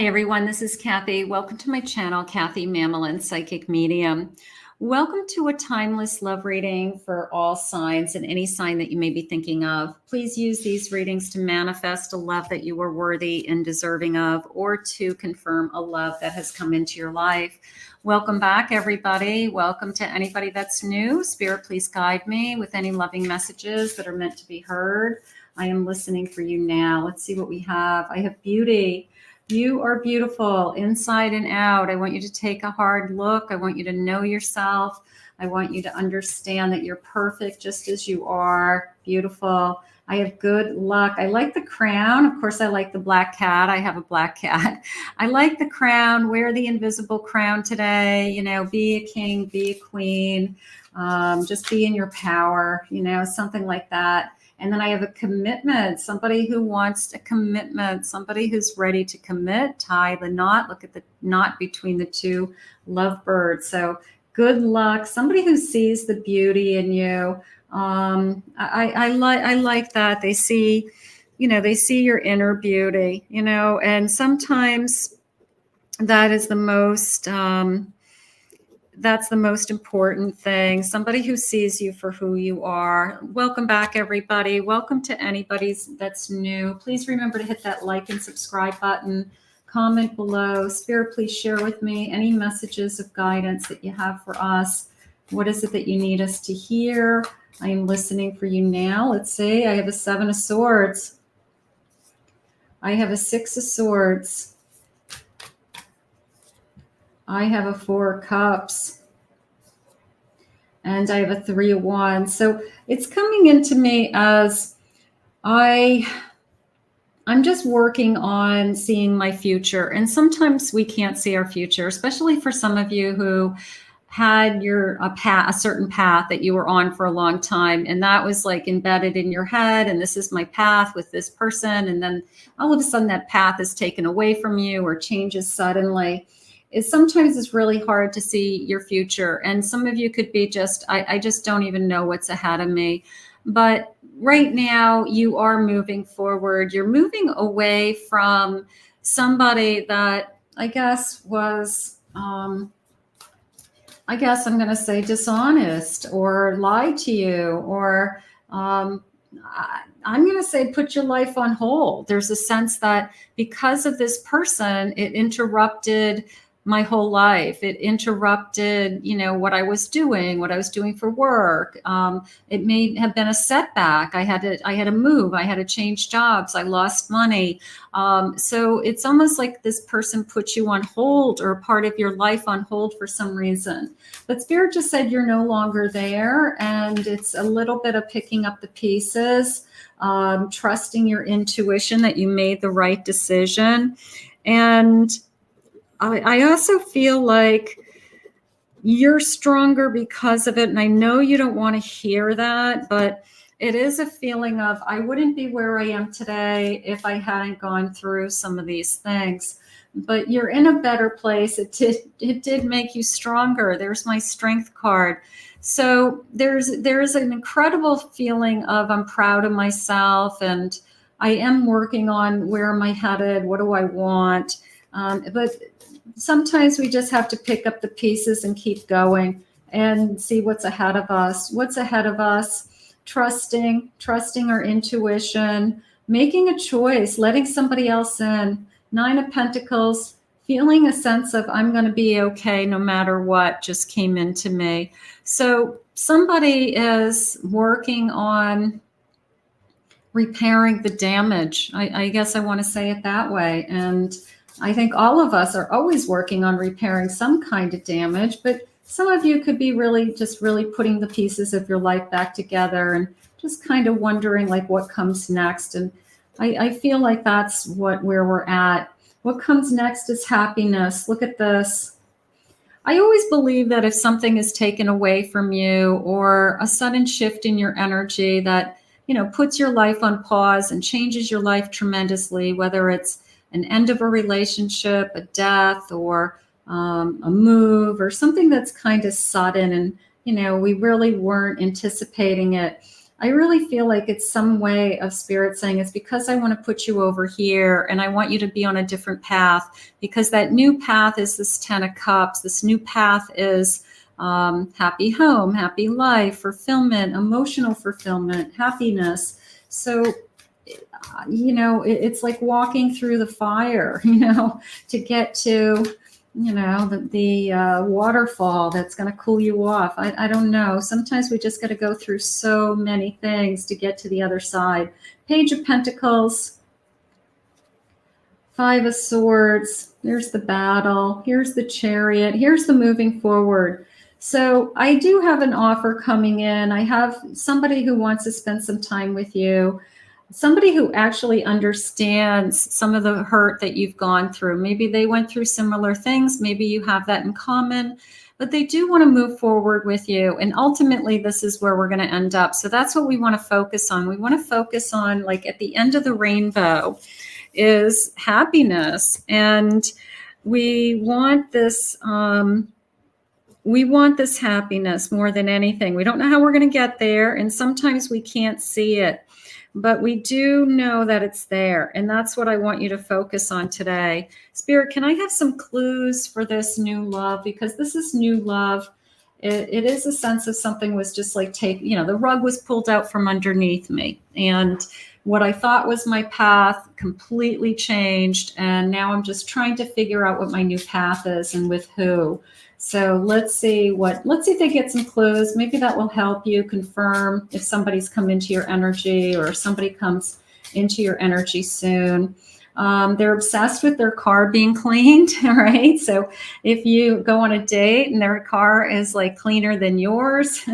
Hi everyone, this is Kathy. Welcome to my channel, Kathy Mamelin, Psychic Medium. Welcome to a timeless love reading for all signs and any sign that you may be thinking of. Please use these readings to manifest a love that you are worthy and deserving of, or to confirm a love that has come into your life. Welcome back, everybody. Welcome to anybody that's new. Spirit, please guide me with any loving messages that are meant to be heard. I am listening for you now. Let's see what we have. I have beauty. You are beautiful inside and out. I want you to take a hard look. I want you to know yourself. I want you to understand that you're perfect just as you are. Beautiful. I have good luck. I like the crown. Of course, I like the black cat. I have a black cat. I like the crown. Wear the invisible crown today. You know, be a king, be a queen. Just be in your power, you know, something like that. And then I have a commitment, somebody who wants a commitment, somebody who's ready to commit, tie the knot. Look at the knot between the two lovebirds. So good luck. Somebody who sees the beauty in you. I like that. They see, you know, they see your inner beauty, you know, and sometimes that is the most, that's the most important thing. Somebody who sees you for who you are. Welcome back, everybody. Welcome to anybody that's new. Please remember to hit that like and subscribe button. Comment below. Spirit, please share with me any messages of guidance that you have for us. What is it that you need us to hear? I am listening for you now. Let's see. I have a 7 of Swords. I have a 6 of Swords. I have a 4 of Cups, and I have a 3 of Wands. So it's coming into me as I'm just working on seeing my future. And sometimes we can't see our future, especially for some of you who had a certain path that you were on for a long time. And that was like embedded in your head. And this is my path with this person. And then all of a sudden that path is taken away from you or changes suddenly. Sometimes it's really hard to see your future. And some of you could be just, I just don't even know what's ahead of me. But right now you are moving forward. You're moving away from somebody that I guess was, I guess I'm going to say dishonest or lied to you, or I'm going to say put your life on hold. There's a sense that because of this person, it interrupted my whole life. It interrupted, you know, what I was doing for work. It may have been a setback. I had to move. I had to change jobs. I lost money. So it's almost like this person put you on hold or part of your life on hold for some reason. But Spirit just said you're no longer there. And it's a little bit of picking up the pieces, trusting your intuition that you made the right decision. And I also feel like you're stronger because of it. And I know you don't want to hear that, but it is a feeling of, I wouldn't be where I am today if I hadn't gone through some of these things. But you're in a better place. It did make you stronger. There's my strength card. So there's an incredible feeling of I'm proud of myself and I am working on where am I headed? What do I want? But sometimes we just have to pick up the pieces and keep going and see what's ahead of us. What's ahead of us? Trusting our intuition, making a choice, letting somebody else in. 9 of Pentacles, feeling a sense of I'm going to be okay no matter what just came into me. So somebody is working on repairing the damage. I guess I want to say it that way. And I think all of us are always working on repairing some kind of damage, but some of you could be really putting the pieces of your life back together and just kind of wondering like what comes next. And I feel like that's where we're at. What comes next is happiness. Look at this. I always believe that if something is taken away from you or a sudden shift in your energy that, you know, puts your life on pause and changes your life tremendously, whether it's an end of a relationship, a death, or a move, or something that's kind of sudden and, you know, we really weren't anticipating it. I really feel like it's some way of spirit saying it's because I want to put you over here and I want you to be on a different path, because that new path is this 10 of Cups. This new path is happy home, happy life, fulfillment, emotional fulfillment, happiness. So, it's like walking through the fire, to get to, the waterfall that's going to cool you off. I don't know. Sometimes we just got to go through so many things to get to the other side. Page of Pentacles, Five of Swords. There's the battle. Here's the Chariot. Here's the moving forward. So I do have an offer coming in. I have somebody who wants to spend some time with you. Somebody who actually understands some of the hurt that you've gone through. Maybe they went through similar things. Maybe you have that in common, but they do want to move forward with you. And ultimately, this is where we're going to end up. So that's what we want to focus on. We want to focus on, like, at the end of the rainbow is happiness. And we want this, happiness more than anything. We don't know how we're going to get there. And sometimes we can't see it. But we do know that it's there. And that's what I want you to focus on today. Spirit, can I have some clues for this new love? Because this is new love. It is a sense of something was just like the rug was pulled out from underneath me. And what I thought was my path completely changed. And now I'm just trying to figure out what my new path is and with who. So let's see if they get some clues. Maybe that will help you confirm if somebody's come into your energy or somebody comes into your energy soon. They're obsessed with their car being cleaned, right? So if you go on a date and their car is like cleaner than yours,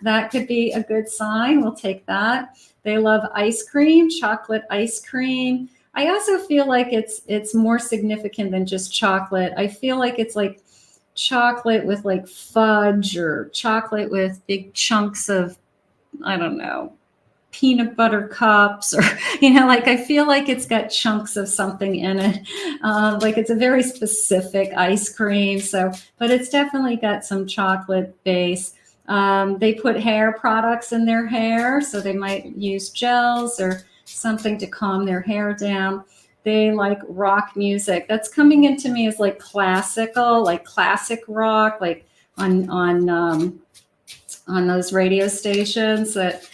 that could be a good sign. We'll take that. They love ice cream, chocolate ice cream. I also feel like it's more significant than just chocolate. I feel like it's like chocolate with like fudge, or chocolate with big chunks of, I don't know, peanut butter cups, or, I feel like it's got chunks of something in it. Like it's a very specific ice cream. So, but it's definitely got some chocolate base. They put hair products in their hair. So they might use gels or something to calm their hair down. They like rock music. That's coming into me as like classical, like classic rock, like on those radio stations that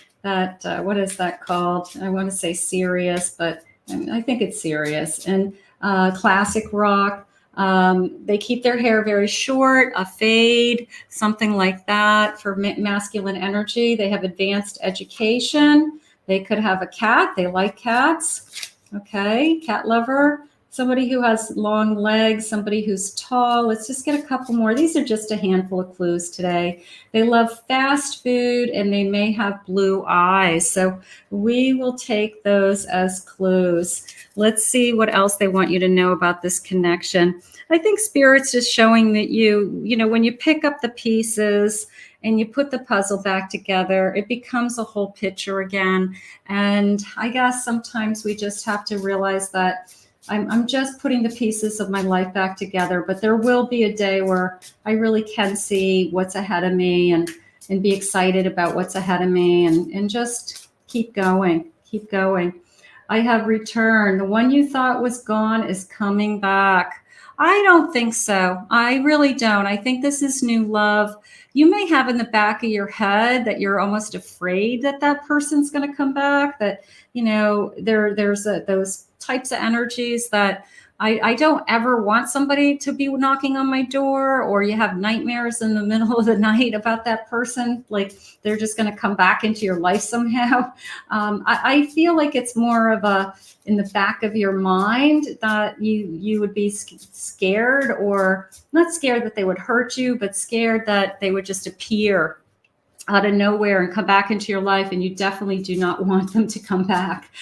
what is that called? I want to say Sirius, but I think it's Sirius. And classic rock. They keep their hair very short, a fade, something like that for masculine energy. They have advanced education. They could have a cat. They like cats. Okay, cat lover, somebody who has long legs, somebody who's tall. Let's just get a couple more. These are just a handful of clues today. They love fast food and they may have blue eyes. So we will take those as clues. Let's see what else they want you to know about this connection. I think Spirit's just showing that when you pick up the pieces and you put the puzzle back together, it becomes a whole picture again. And I guess sometimes we just have to realize that I'm just putting the pieces of my life back together, but there will be a day where I really can see what's ahead of me and be excited about what's ahead of me and just keep going. I have returned. The one you thought was gone is coming back. I don't think so. I really don't. I think this is new love. You may have in the back of your head that you're almost afraid that person's going to come back, that, there's those types of energies that I don't ever want somebody to be knocking on my door, or you have nightmares in the middle of the night about that person, like they're just going to come back into your life somehow. I feel like it's more of in the back of your mind that you would be scared, or not scared that they would hurt you, but scared that they would just appear out of nowhere and come back into your life, and you definitely do not want them to come back.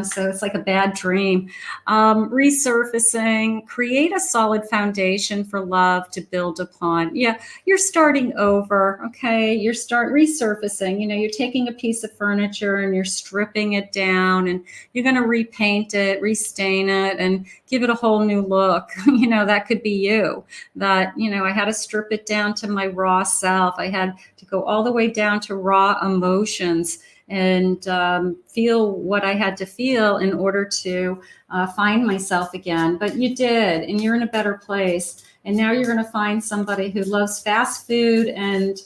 So it's like a bad dream. Resurfacing, create a solid foundation for love to build upon. Yeah, you're starting over, okay? You're resurfacing. You're taking a piece of furniture and you're stripping it down, and you're going to repaint it, restain it, and give it a whole new look. That could be you. That, I had to strip it down to my raw self. I had to go all the way down to raw emotions feel what I had to feel in order to find myself again. But you did, and you're in a better place. And now you're going to find somebody who loves fast food and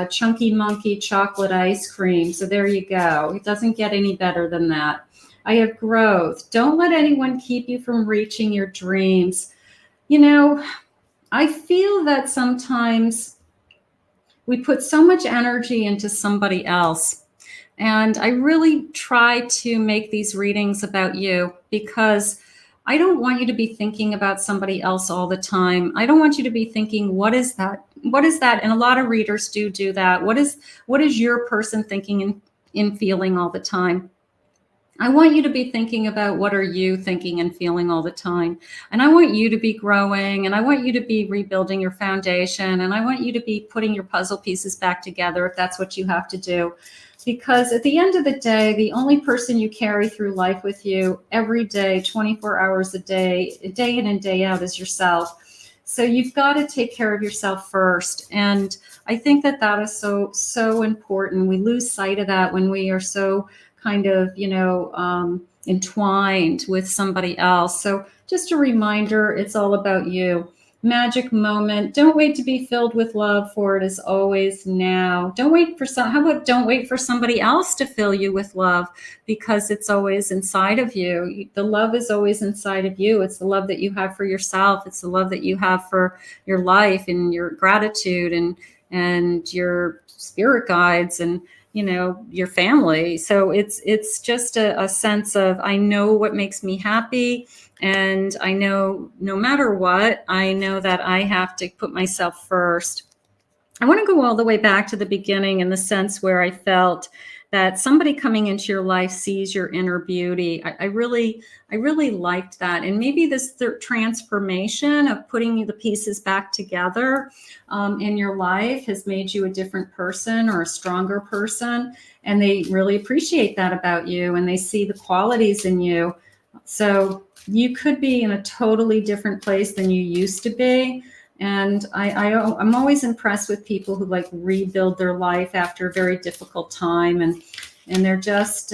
chunky monkey chocolate ice cream. So there you go. It doesn't get any better than that. I have growth. Don't let anyone keep you from reaching your dreams. You know, I feel that sometimes we put so much energy into somebody else. And I really try to make these readings about you because I don't want you to be thinking about somebody else all the time. I don't want you to be thinking, what is that? What is that? And a lot of readers do that. What is your person thinking and feeling all the time? I want you to be thinking about what are you thinking and feeling all the time. And I want you to be growing, and I want you to be rebuilding your foundation, and I want you to be putting your puzzle pieces back together if that's what you have to do. Because at the end of the day, the only person you carry through life with you every day, 24 hours a day in and day out, is yourself. So you've got to take care of yourself first. And I think that is so important. We lose sight of that when we are so kind of, entwined with somebody else. So just a reminder, it's all about you. Magic moment. Don't wait to be filled with love, for it is always now. Don't wait for somebody else to fill you with love, because it's always inside of you. The love is always inside of you. It's the love that you have for yourself. It's the love that you have for your life and your gratitude and your spirit guides and your family. So it's just a sense of, I know what makes me happy. And I know no matter what, I know that I have to put myself first. I want to go all the way back to the beginning in the sense where I felt that somebody coming into your life sees your inner beauty. I really liked that. And maybe this transformation of putting the pieces back together in your life has made you a different person or a stronger person. And they really appreciate that about you, and they see the qualities in you. So you could be in a totally different place than you used to be. And I'm always impressed with people who rebuild their life after a very difficult time. And they're just,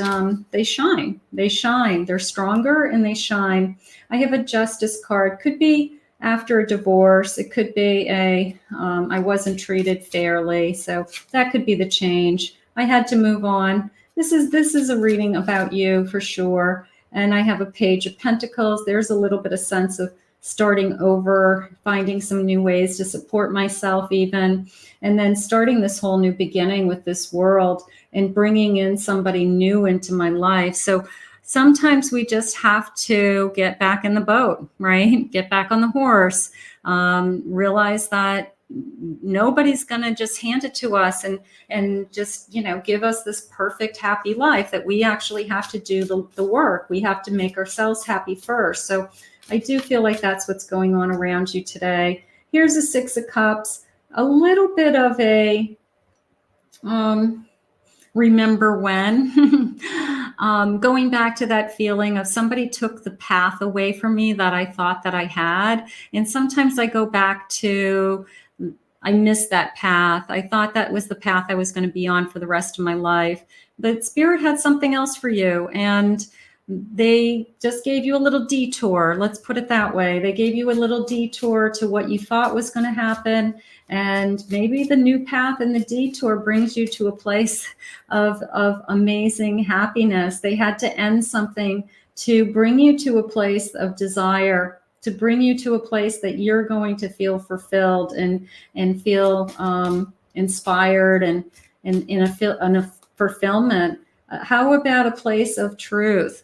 they shine. They're stronger and they shine. I have a Justice card. Could be after a divorce. It could be I wasn't treated fairly. So that could be the change. I had to move on. This is a reading about you for sure. And I have a Page of Pentacles. There's a little bit of sense of starting over, finding some new ways to support myself even, and then starting this whole new beginning with this world and bringing in somebody new into my life. So sometimes we just have to get back in the boat, right? Get back on the horse, realize that nobody's going to just hand it to us and just, give us this perfect, happy life, that we actually have to do the work. We have to make ourselves happy first. So I do feel like that's what's going on around you today. Here's a Six of Cups, a little bit of a remember when, going back to that feeling of somebody took the path away from me that I thought that I had. And sometimes I go back to, I missed that path. I thought that was the path I was going to be on for the rest of my life. But Spirit had something else for you. And they just gave you a little detour. Let's put it that way. They gave you a little detour to what you thought was going to happen. And maybe the new path and the detour brings you to a place of amazing happiness. They had to end something to bring you to a place of desire, to bring you to a place that you're going to feel fulfilled and feel inspired and in a fulfillment. How about a place of truth?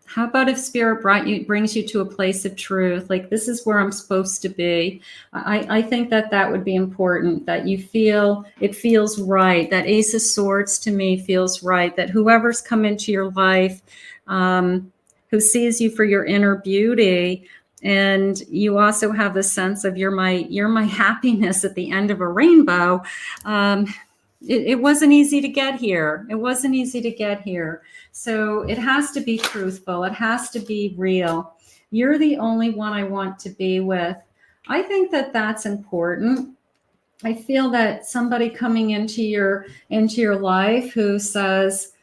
How about if Spirit brings you to a place of truth? Like, this is where I'm supposed to be. I think that would be important, that you feel it feels right. That Ace of Swords to me feels right. That whoever's come into your life, who sees you for your inner beauty, and you also have the sense of you're my happiness at the end of a rainbow. It wasn't easy to get here. It wasn't easy to get here. So it has to be truthful. It has to be real. You're the only one I want to be with. I think that that's important. I feel that somebody coming into your life who says,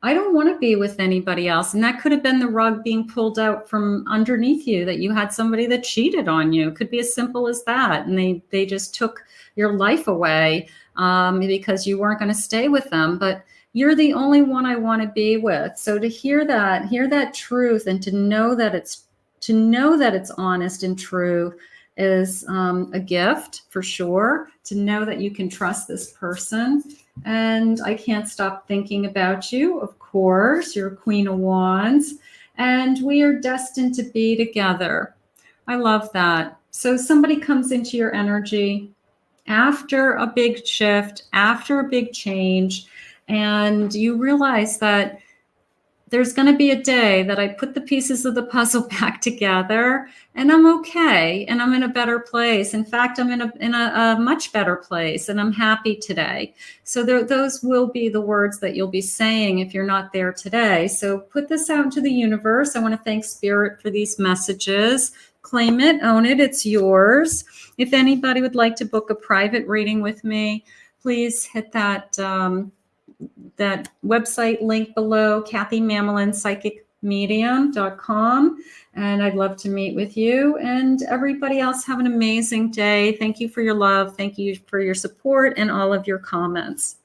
I don't want to be with anybody else. And that could have been the rug being pulled out from underneath you, that you had somebody that cheated on you. It could be as simple as that. And they just took your life away because you weren't going to stay with them. But you're the only one I want to be with. So to hear that truth, and to know that it's honest and true is a gift for sure. To know that you can trust this person. And I can't stop thinking about you. Of course, you're Queen of Wands, and we are destined to be together. I love that. So somebody comes into your energy after a big shift, after a big change, and you realize that there's going to be a day that I put the pieces of the puzzle back together, and I'm okay, and I'm in a better place. In fact, I'm in a much better place, and I'm happy today. So those will be the words that you'll be saying if you're not there today. So put this out into the universe. I want to thank Spirit for these messages. Claim it, own it, it's yours. If anybody would like to book a private reading with me, please hit that website link below, KathyMammelin.psychicmedium.com. And I'd love to meet with you. And everybody else, have an amazing day. Thank you for your love. Thank you for your support and all of your comments.